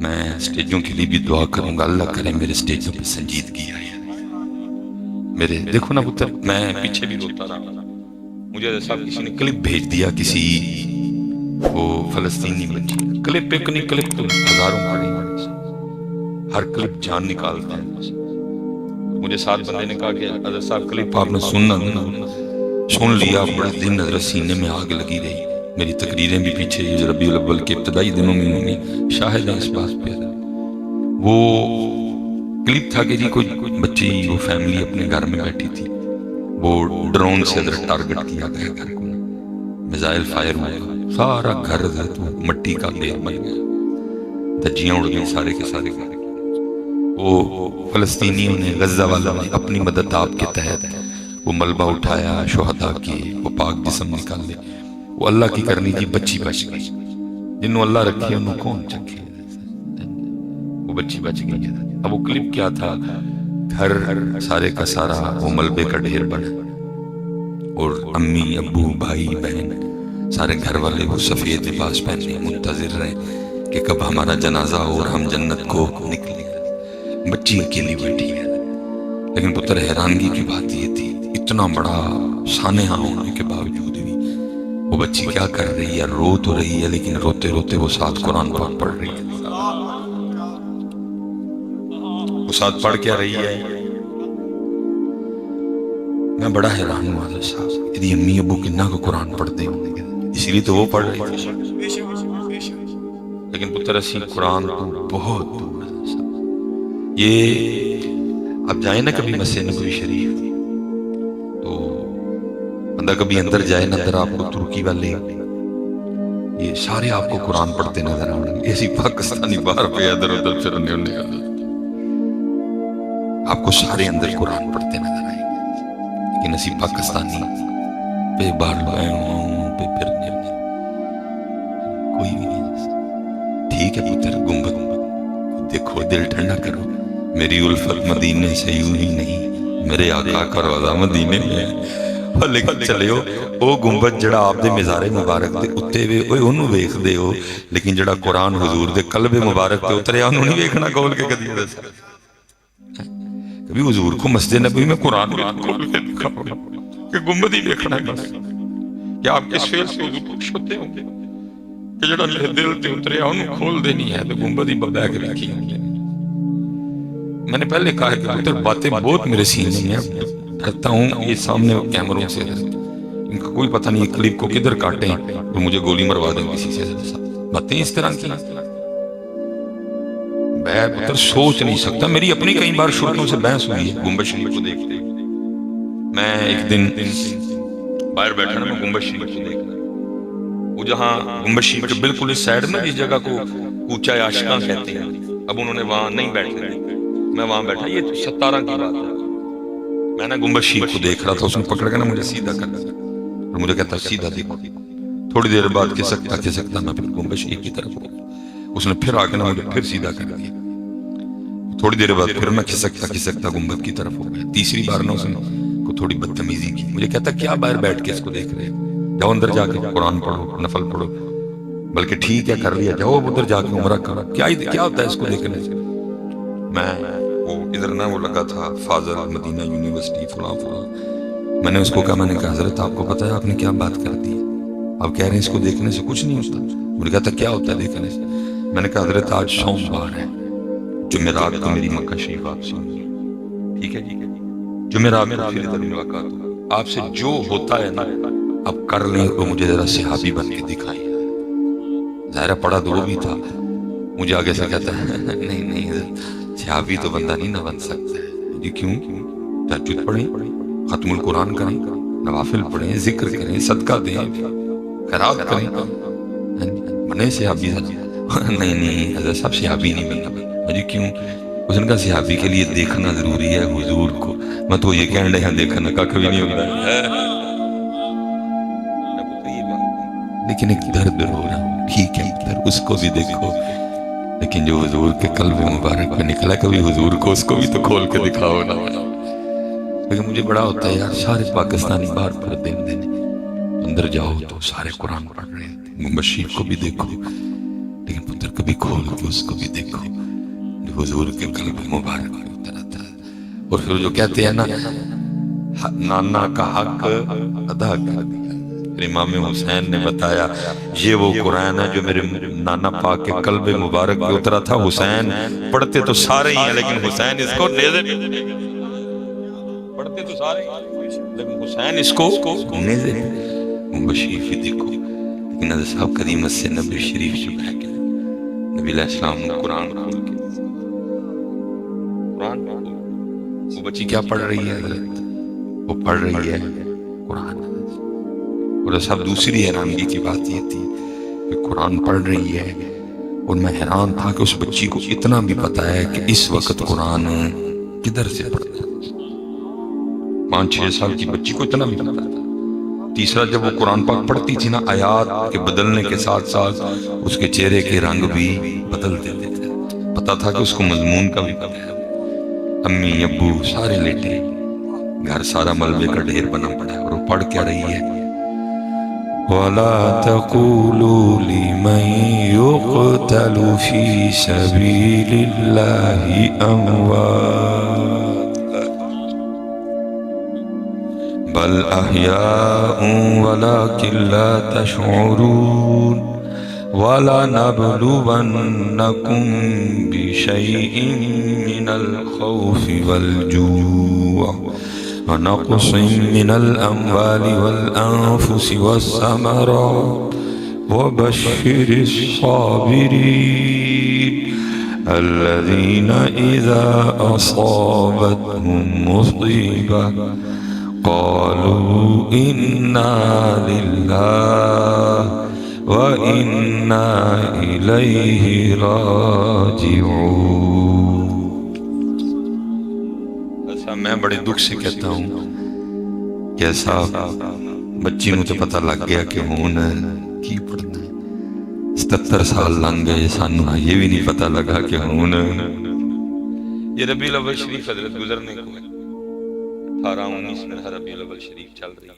میں اسٹیجوں کے لیے بھی دعا کروں گا، اللہ کرے میرے اسٹیجوں پہ سنجیدگی آئے۔ میرے دیکھو نا پتر، میں پیچھے بھی روتا رہا، مجھے صاحب کسی نے کلپ بھیج دیا، کسی وہ فلسطینی بچی کلپ، ایک نہیں کلپ تو ہزاروں پڑے ہیں، ہر کلپ جان نکالتا ہے۔ مجھے ساتھ بندے نے کہا کہ حضرت صاحب کلپ آپ نے سننا سن لیا، بڑے دن حضرت سینے میں آگ لگی رہی۔ میری تقریریں بھی پیچھے ربیع الاول کے ابتدائی دنوں میں ہوں گی، شاہد ہیں اس بات پہ۔ وہ کلپ تھا کہ جی کوئی بچی، وہ فیملی اپنے گھر میں بیٹھی تھی، وہ ڈرون سے حضرت ٹارگٹ کیا گیا گھر کو، میزائل فائر ہوا، سارا گھر حضرت مٹی کا ڈھیر بن گیا، دھجیاں اڑ گئی سارے کے سارے گھر۔ وہ فلسطینیوں نے، غزہ والوں نے اپنی مدد آپ کے تحت وہ ملبہ اٹھایا، شہداء کی وہ پاک جسم نکال لے، وہ اللہ کی کرنی جی، بچی بچ گئی۔ جنہوں اللہ رکھی انہوں کون چکے، وہ بچی بچ گئی۔ اب وہ کلپ کیا تھا، گھر سارے کا سارا وہ ملبے کا ڈھیر بنا، اور امی ابو بھائی بہن سارے گھر والے وہ سفید لباس پہنے منتظر رہے کہ کب ہمارا جنازہ ہو اور ہم جنت کو نکلیں۔ بچی اکیلی بیٹھی ہے، لیکن پتر حیرانگی کی بات یہ تھی، اتنا بڑا سانحہ ہونے کے باوجود بھی وہ بچی کیا کر رہی ہے، رو تو رہی ہے، لیکن روتے روتے وہ ساتھ قرآن پاک پڑھ رہی ہے۔ وہ ساتھ پڑھ کیا رہی ہے؟ میں بڑا حیران ہوا حضرت صاحب، یدی امی ابو کنہ کو قرآن پڑھتے ہوں گے، اسی لیے تو وہ پڑھ رہی تھی، لیکن پتر اسی قرآن کو بہت دور حضرت صاحب۔ یہ اب جائیں نا کبھی مسجد نبوی شریف، تو بندہ کبھی اندر جائے نا، اندر آپ کو ترکی والے یہ سارے آپ کو قرآن پڑھتے نظر آنے گے، ایسی پاکستانی باہر پہ ادھر ادھر پھرنے ہونے والے آپ کو سارے اندر قرآن پڑھتے نظر آئیں گے، لیکن اسی پاکستانی پہ باہر پہ پھرنے ہونے کوئی بھی نہیں۔ ٹھیک ہے پتر، گنبد دیکھو، دل ٹھنڈا کرو، میری الفت مدینے سے یوں ہی نہیں، میرے آقا کا روضہ مدینے میں ہے۔ لیکن چلے ہو وہ گنبد جڑا آپ دے مزارے مبارک دے اتے وے اوے انہوں ویکھ دے ہو، لیکن جڑا قرآن حضور دے قلب مبارک دے اترے انہوں نہیں ویکھنا کھول کے کدی دس۔ کبھی حضور کو مسجد نبوی میں قرآن کھول کے دکھاؤ کہ گنبد ہی ویکھنا ہے بس، کیا آپ کے فیل سے حضور خوش ہوتے ہوں گے کہ جڑا میرے دل تے اترے انہوں کھول دینی ہے تو گنبد ہی بدا کے رکھی ہوں گے۔ میں نے پہلے کہا کہ پتر باتیں بہت میرے سینے میں، ڈرتا ہوں یہ سامنے کیمروں سے، ان کا کوئی پتہ نہیں یہ کلپ کو کدھر کاٹیں تو مجھے گولی مروا دیں کسی سے۔ باتیں اس طرح کی میں پتر سوچ نہیں سکتا، میری اپنی کئی بار شرطوں سے بحث ہوئی ہے گنبد شریف کو دیکھتے۔ میں ایک دن باہر بیٹھا نا، میں گنبد شریف کو دیکھنا، وہ جہاں گنبد شریف کے بالکل اس سائڈ میں جس جگہ کو کوچہ عاشقاں کہتے ہیں، اب انہوں نے وہاں نہیں بیٹھنے دی، میں وہاں بیٹھا، یہ 17 کی بات ہے۔ میں نے گنبد شریف کو دیکھ رہا تھا، اس نے پکڑ کے نا مجھے سیدھا کر دیا اور مجھے کہتا سیدھا دیکھو۔ تھوڑی دیر بعد کھسکتا میں پھر گنبد شریف کی طرف ہو، اس نے پھر آ کے نا مجھے پھر سیدھا کر دیا۔ تھوڑی دیر بعد پھر میں کھسکتا گنبد کی طرف ہو گیا۔ تیسری بار نا اس نے کو تھوڑی بدتمیزی کی، مجھے کہتا کیا باہر بیٹھ کے اس کو دیکھ رہے ہو، جاؤ اندر جا کے قرآن پڑھو، نفل پڑھو، بلکہ ٹھیک ہے کر لیا، جاؤ ادھر جا کے عمرہ کرو، کیا ہوتا ہے اس کو دیکھنے سے۔ میں وہ ادھر نا وہ لگا تھا فاضل مدینہ یونیورسٹی فلاں فلاں، میں نے اس کو کہا، میں نے کہا حضرت آپ کو پتہ ہے آپ نے کیا بات کر دی ہے، آپ کہہ رہے ہیں اس کو دیکھنے سے کچھ نہیں ہوتا۔ مجھے کہا تھا کیا ہوتا ہے دیکھنے سے؟ میں نے کہا حضرت آج سوموار ہے، جمعرات کو میری مکہ شریف آپ سے ہوئی ہے، ٹھیک ہے جی، جمعرات کو پھر ادھر ملاقات ہو، آپ سے جو ہوتا ہے نا اب کر لیں، وہ مجھے ذرا صحابی بن کے دکھائیں۔ ظاہرہ پڑھا تو وہ بھی تھا، مجھے آگے سے کہتا ہے نہیں نہیں حضرت صحابی تو بندہ نہیں نہ بن سکتا ہے جی، کیوں؟ تہجد پڑھیں، ختم القرآن کریں، نوافل پڑھیں، ذکر کریں، صدقہ دیں، خیرات کریں، بنے صحابی؟ نہیں نہیں حضرت صاحب صحابی نہیں بننا جی، کیوں؟ اس نے کہا صحابی کے لیے دیکھنا ضروری ہے حضور کو، میں تو یہ کہنے یہاں دیکھنا کا کبھی نہیں ہوتا ہے، لیکن ایک درد رو رہا ہوں، ٹھیک ہے اس کو بھی دیکھو، لیکن جو حضور کے قلب مبارک میں نکلا کبھی حضور کو اس کو بھی تو کھول کے دکھاؤ نا۔ لیکن مجھے بڑا ہوتا ہے یار، سارے پاکستانی باہر پھر دینے اندر جاؤ تو سارے قرآن پڑھ رہے ہیں، گنبد شریف کو بھی دیکھو، لیکن پتر کبھی کھول کے اس کو بھی دیکھو جو حضور کے قلب مبارک میں اترا تھا. اور پھر جو کہتے ہیں نا نانا کا حق ادا کر دیا. پھر امام حسین نے بتایا یہ وہ قرآن ہے جو میرے نانا پاک کے قلب مبارک میں اترا تھا. حسین پڑھتے تو سارے ہی ہیں لیکن حسین اس کو نیزے پڑھتے تو سارے لیکن حسین اس کو نیزے بشیر ہی دیکھو. لیکن حضرت صاحب قدیمت سے نبی شریف جو ہے کہ نبی علیہ السلام نے قرآن کھول کے قرآن وہ بچی کیا پڑھ رہی ہے حضرت؟ وہ پڑھ رہی ہے قرآن. اور صاحب دوسری حیرانگی کی بات یہ تھی کہ قرآن پڑھ رہی ہے اور میں حیران تھا کہ اس بچی کو اتنا بھی پتا ہے کہ اس وقت قرآن کدھر سے پڑھتا ہے. 5-6 سال کی بچی کو اتنا بھی پتا تھا. تیسرا جب وہ قرآن پاک پڑھتی تھی نا آیات کے بدلنے کے ساتھ ساتھ اس کے چہرے کے رنگ بھی بدل دیتے تھے. پتا تھا کہ اس کو مضمون کا بھی پتا ہے. امی ابو سارے لیٹے گھر سارا ملبے کا ڈھیر بنا پڑا ہے اور وہ پڑھ کیا رہی ہے وَلَا تَقُولُوا لِمَنْ يُقْتَلُ فِي سَبِيلِ اللَّهِ أَمْوَاتٌ بَلْ أَحْيَاءٌ وَلَكِنْ لَا تَشْعُرُونَ وَلَنَبْلُوَنَّكُمْ بِشَيْءٍ مِّنَ الْخَوْفِ وَالْجُوعِ وَنَقْصٍ مِّنَ الْأَمْوَالِ وَالْأَنفُسِ وَالثَّمَرَاتِ وَبَشِّرِ الصَّابِرِينَ الَّذِينَ إِذَا أَصَابَتْهُمْ مُصِيبَةٌ قَالُوا إِنَّا لِلَّهِ وَإِنَّا إِلَيْهِ راجعون. ایسا میں بڑے دکھ سے کہتا ہوں کہ ایسا بچی نو تو پتہ لگ گیا کہ ہون کی پڑھنا ہے. 77 سال لنگ گئے سانو یہ بھی نہیں پتہ لگا کہ ہون یہ ربیع الاول شریف حضرت گزرنے کو ہے. 18-19 میں ربیع الاول شریف چل رہی ہے.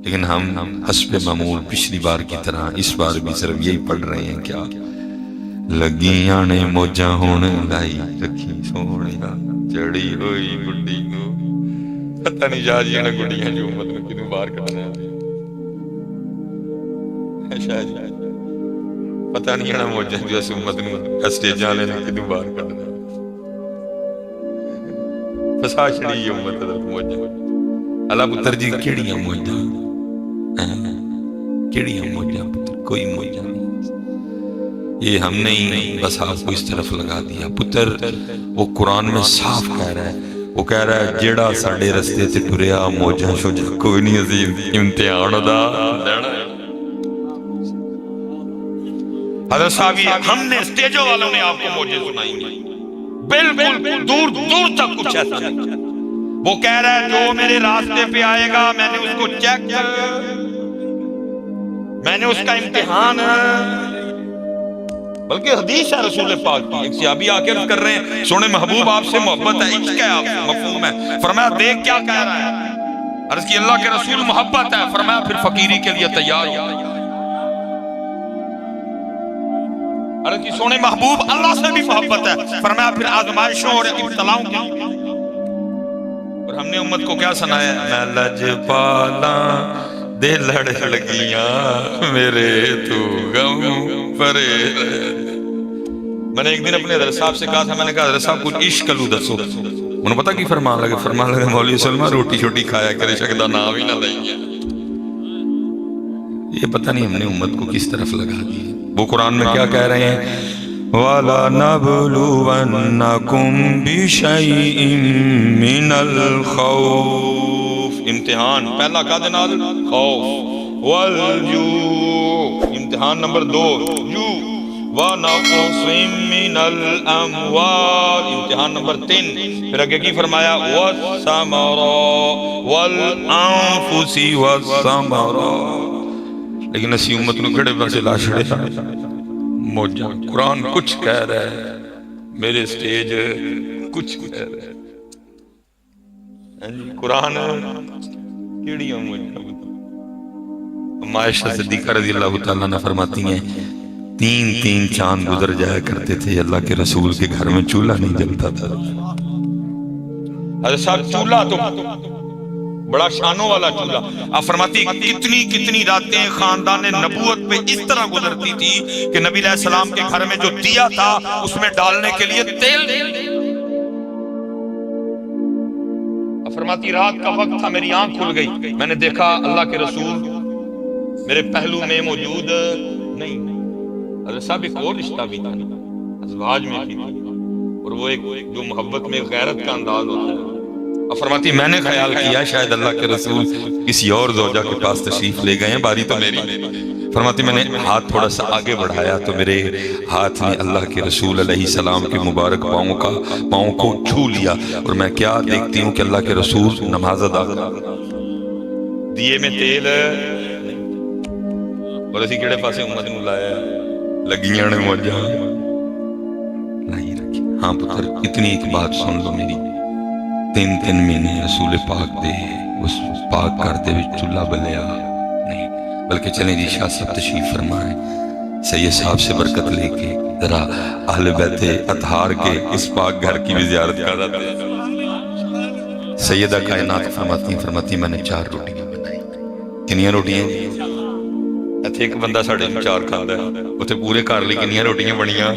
لیکن ہم حسب معمول پچھلی بار کی طرح اس بار بھی صرف یہی پڑھ رہے ہیں کیا لگیاں نے موجاں ہون لائی رکھی سونیا چڑی ہوئی گڈی کو پتہ نہیں جا جی نے گڈیاں جو امت کو کدوں باہر کرنا ہے شاید پتہ نہیں ہے موجاں جو اس امت کو اسٹیجاں نے کدوں باہر کرنا ہے فسا چھڑی یہ امت حضرت موجاں اللہ پتر جی کیڑیاں موجاں کیڑیاں موجاں پتر کوئی موجاں نہیں. یہ ہم نے ہی بس آپ کو اس طرف لگا دیا. پتر وہ قرآن میں صاف کہہ رہا ہے وہ کہہ رہا ہے جیڑا ساڑھے رستے سے ٹریا موجاں شوجاں کوئی نہیں عظیم امتحان دا دینا ہے. حضرت صاحب ہم نے اسٹیجوں والوں نے آپ کو موجے سنائیں گے بالکل دور دور تک کچھ ایسا نہیں. وہ کہہ رہا ہے جو میرے راستے پہ آئے گا میں نے اس کو چیک میں نے اس کا امتحان بلکہ حدیث ہے رسول پاک کی. ایک صحابی آ کے عرض کر رہے ہیں سونے محبوب آپ سے محبت ہے عشق ہے آپ سے مفہوم ہے. فرمایا دیکھ کیا کہہ رہا ہے. عرض کی اللہ کے رسول محبت ہے. فرمایا پھر فقیری کے لیے تیار ہو. عرض کی سونے محبوب اللہ سے بھی محبت ہے. فرمایا پھر آزمائشوں اور ابتلاؤں کے لیے. اور ہم نے امت کو کیا سنایا میں لجپالا دے لڑ لڑکیاں میرے تو غم پرے. میں نے ایک دن اپنے حضرت صاحب سے کہا تھا میں نے کہا حضرت صاحب کچھ عشق لو دسو. انہوں پتا کی فرمان لگے مولوی سلمہ روٹی شوٹی کھایا کرے شکدہ نام ہی نہ دیں گے. یہ پتہ نہیں ہم نے امت کو کس طرف لگا دی. وہ قرآن میں کیا کہہ رہے ہیں وَلَنَبْلُوَنَّكُمْ بِشَيْءٍ مِّنَ الْخَوْفِ امتحان پہلا کا دنال خوف والجوع امتحان نمبر 2 جو وَنَقْصٍ مِّنَ الْأَمْوَالِ امتحان نمبر 3 پھر آگے کی فرمایا وَالثَّمَرَاتِ وَالْأَنفُسِ وَالثَّمَرَاتِ. لیکن اسی امت کو گھڑے بسے لا چھڑے موجہ قرآن کچھ کہہ رہا ہے میرے سٹیج کچھ کہہ رہا ہے. قرآن کیڑیاں موجہ عائشہ صدیقہ رضی اللہ تعالیٰ عنہ فرماتی ہیں 3 چاند گزر جایا کرتے تھے اللہ کے رسول کے گھر میں چولہا نہیں جلتا تھا. حضرت صاحب چولہا تو بڑا شانوں والا چولہا. آپ فرماتی کتنی راتیں خاندان نبوت پہ اس طرح گزرتی تھی کہ نبی علیہ السلام کے گھر میں جو دیا تھا اس میں ڈالنے کے لیے تیل. آپ فرماتی رات کا وقت تھا میری آنکھ کھل گئی میں نے دیکھا اللہ کے رسول میرے پہلو میں موجود نہیں. حضرت صاحب ایک اور رشتہ بھی تھا ازواج میں بھی تھا اور وہ ایک جو محبت میں غیرت کا انداز ہوتا ہے. اب فرماتی میں نے خیال کیا شاید اللہ کے رسول کسی اور زوجہ کے پاس تشریف لے گئے ہیں باری تو میری. فرماتی میں نے ہاتھ تھوڑا سا آگے بڑھایا تو میرے ہاتھ میں اللہ کے رسول علیہ السلام کے مبارک پاؤں کو چھو لیا اور میں کیا دیکھتی ہوں کہ اللہ کے رسول نماز ادا دیے میں تیل اور اسی کیڑے پاسے امت نو لایا لگیاں نے موجاں نہیں رکھی. ہاں پتر اتنی ایک بات سن لو میری 3 مہینے رسول پاک دے اس پاک کر دے چولہا بلیا نہیں بلکہ چلیں جی شاہ صاحب تشریف فرمائیں سید صاحب سے برکت لے کے ذرا اہل بیت اطہار کے اس پاک گھر کی بھی زیارت کر دیں. سیدہ کائنات فرماتی میں نے 4 روٹیاں بنائی. کنیاں روٹیاں ایتھے ایک بندہ ساڑھے 4 کھاندا ہے اوتھے پورے گھر لئی کنیاں روٹیاں بنیاں.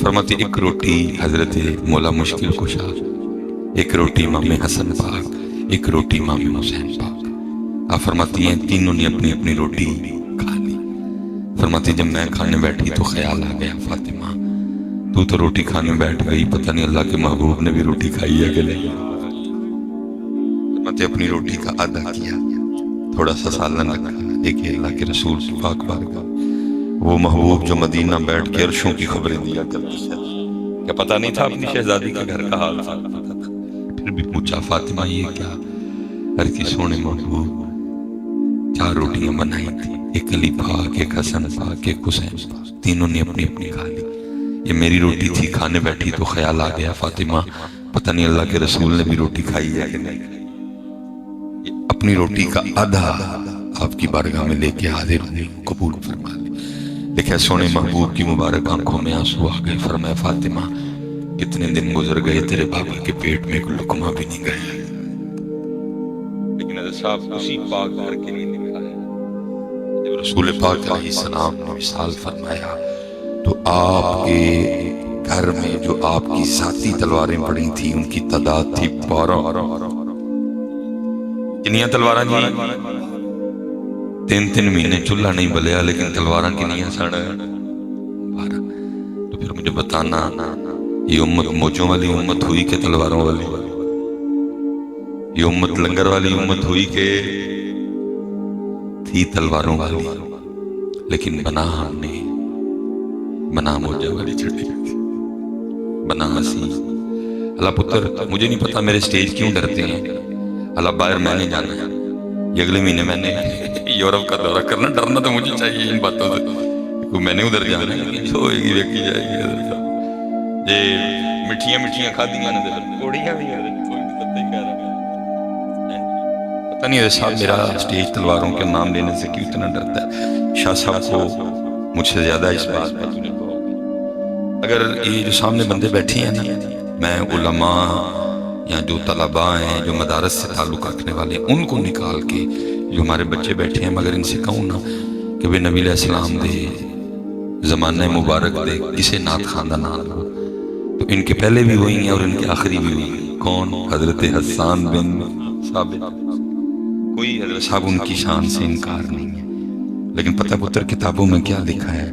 فرماتی ایک روٹی حضرت مولا مشکل کشا ایک روٹی امام حسن پاک ایک روٹی امام حسین پاک. آپ فرماتی ہیں تینوں نے اپنی اپنی روٹی کھا لی. فرماتی جب میں کھانے بیٹھی تو خیال آ گیا فاطمہ تو روٹی کھانے بیٹھ گئی پتہ نہیں اللہ کے محبوب نے بھی روٹی کھائی ہے کہ نہیں. فرماتی اپنی روٹی کا آدھا کیا تھوڑا سا سالن رکھا دیکھیں اللہ کے رسول پاک بارگاہ وہ محبوب جو مدینہ بیٹھ کے عرشوں کی خبریں دیا کرتے تھے کیا پتہ نہیں تھا اپنی شہزادی کے گھر کا حال پتہ تھا. پھر بھی پوچھا فاطمہ یہ کیا ہر کی سونے محبوب 4 روٹیاں بنائی تھی ایک علی پاک ایک حسن پاک ایک حسین پاک تینوں نے اپنی اپنی کھا لی. یہ میری روٹی تھی کھانے بیٹھی تو خیال آ گیا فاطمہ پتہ نہیں اللہ کے رسول نے بھی روٹی کھائی ہے کہ نہیں. اپنی روٹی کا آدھا آپ کی بارگاہ میں لے کے حاضر ہوئے قبول فرما لی. دیکھا سونے محبوب کی مبارک آنکھوں میں آنسو آ گئے. فرمایا فاطمہ کتنے دن گزر گئے تیرے بابا کے پیٹ میں کوئی لقمہ بھی نہیں گیا لیکن حضرت صاحب اسی پاک گھر کے لیے لکھا ہے. جب رسول پاک علیہ السلام نے وصال فرمایا تو آپ کے گھر میں جو آپ کی ذاتی تلواریں پڑی تھیں ان کی تعداد تھی 12. کنیاں تلواراں جی 3 مہینے چولہا نہیں بلیا لیکن تلواراں کنیاں سن 12. تو پھر مجھے بتانا یہ امت موجوں والی امت ہوئی کہ تلواروں والی یہ امت لنگر والی امت ہوئی کہ تھی تلواروں والی لیکن بنا ہم نے بنا موجوں والی چھڑی بنا ہنسی. اللہ پتر مجھے نہیں پتا میرے سٹیج کیوں ڈرتے ہیں. اللہ باہر میں نے جانا ہے یہ اگلے مہینے میں نے یورپ کا دورہ کرنا. ڈرنا تو مجھے چاہیے ان باتوں سے میں نے ادھر جانا ہے جو ہوئے گی ویکھی جائے گی. یہ مٹھیاں کھادیاں نے کوڑیاں بھی کوئی بھی پتہ ہی کہہ رہا پتہ نہیں. صاحب میرا سٹیج تلواروں کے نام لینے سے کیوں اتنا ڈرتا ہے. شاہ صاحب کو مجھ سے زیادہ اس بات پر اگر یہ جو سامنے بندے بیٹھے ہیں نا میں علماء یا جو طلباء ہیں جو مدارس سے تعلق رکھنے والے ہیں ان کو نکال کے جو ہمارے بچے بیٹھے ہیں مگر ان سے کہوں نا کہ وہ نبی علیہ السلام دے زمانہ مبارک دے کسے نعت خواندہ نام ہو تو ان کے پہلے بھی ہوئی ہیں اور ان کے آخری بھی ہوئی ہیں. کون؟ حضرت حسان بن ثابت. کوئی حضرت صاحب ان کی شان سے انکار نہیں ہے لیکن پتہ پتر کتابوں میں کیا لکھا ہے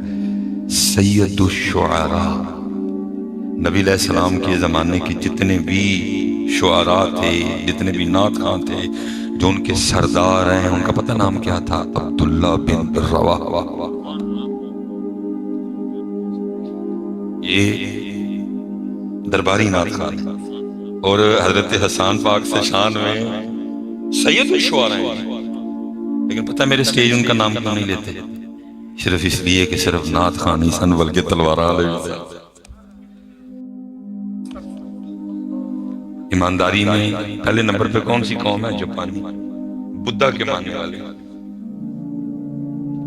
سید الشعراء نبی علیہ السلام کے زمانے کے جتنے بھی شعراء تھے جتنے بھی نعت خواں تھے جو ان کے سردار ہیں ان کا پتہ نام کیا تھا عبداللہ بن رواحہ. یہ درباری نعت خواں اور حضرت حسان پاک سے شان میں سید الشعراء ہیں لیکن پتہ میرے سٹیج ان کا نام کیوں نہیں لیتے صرف اس لیے کہ صرف نعت خواں نہیں سن بلکہ تلواراں والے بھی تھے. ایمانداری میں پہلے نمبر پہ کون سی قوم ہے؟ جاپانی بدھا کے ماننے والے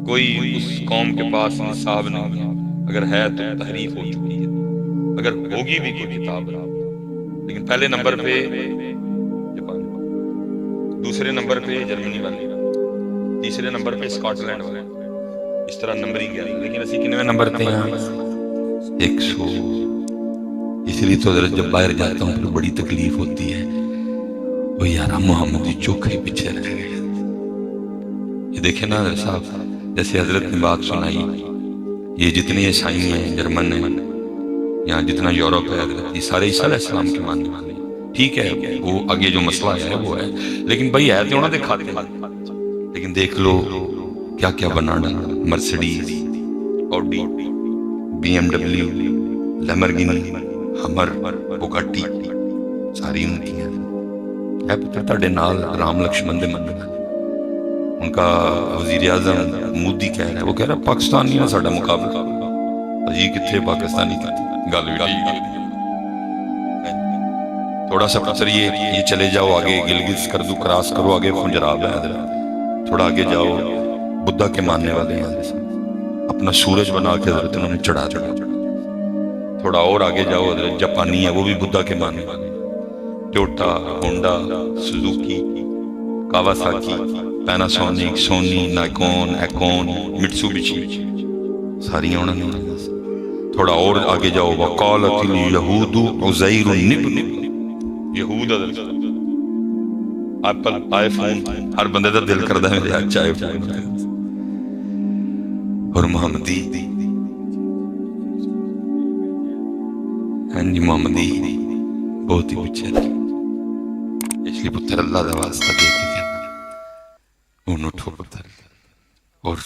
کوئی اس قوم کے پاس نصاب نہیں ہے، اگر ہے تو تحریف ہو چکی ہے، اگر ہوگی بھی کوئی کتاب ہے۔ لیکن پہلے نمبر پہ جاپان، دوسرے نمبر پہ جرمنی والے، تیسرے نمبر پہ اسکاٹ لینڈ والے، اس طرح نمبرنگ ہے۔ لیکن اسی کنویں نمبر پہ یہاں 100۔ اس لیے تو جب باہر جاتا ہوں پھر بڑی تکلیف ہوتی ہے، وہ یار محمدی چوکھے پیچھے رہ گئے۔ یہ دیکھیں نا صاحب، جیسے حضرت نے بات سنائی، یہ جتنے عیسائی ہیں، جرمن ہیں، یہاں جتنا یورپ ہے، حضرت یہ سارے عیسیٰ علیہ السلام کے ماننے والے ہیں۔ ٹھیک ہے، وہ آگے جو مسئلہ ہے وہ ہے، لیکن بھائی ہے تو انہوں نے دکھاتے ہیں۔ لیکن دیکھ لو کیا کیا بنا ڈالا، Mercedes, Audi, B M W, Lamborghini, Hummer, Bugatti, ساری ان کی ہیں۔ ہے پتر تاڑے نال رام لکشمن دے منن، ان کا وزیر اعظم مودی کہہ رہا ہے، وہ کہہ رہا ہے پاکستانی ہے ساڈا مقابلہ، جی کتنے پاکستانی کتنے، گل بھی ٹھیک ہے۔ تھوڑا سا پتر یہ چلے جاؤ آگے، گلگت کردو کراس کرو، آگے پنجاب ہے حضرت، تھوڑا آگے جاؤ بدھا کے ماننے والے ہیں، اپنا سورج بنا کے حضرت انہوں نے چڑھا چڑھا۔ تھوڑا اور آگے جاؤ حضرت جاپانی ہے، وہ بھی بدھا کے ماننے والے، ٹوٹا، ہونڈا، سوزوکی، کاواساکی، پیناسونک، سونی، نائکون، ایکون، مٹسوبشی، ساری انہوں نے۔ تھوڑا اور آگے جاؤ، وقالت الیہود عزیر ابن، یہود حضرت ایپل، آئی فون، ہر بندے دا دل کردہ ہے میرے اچھا آئی فون، اور محمدی، ہاں جی محمدی بہت ہی پیچھے، اس لیے پتر اللہ دا واسطہ دے کے انہوں ٹھو پتر اور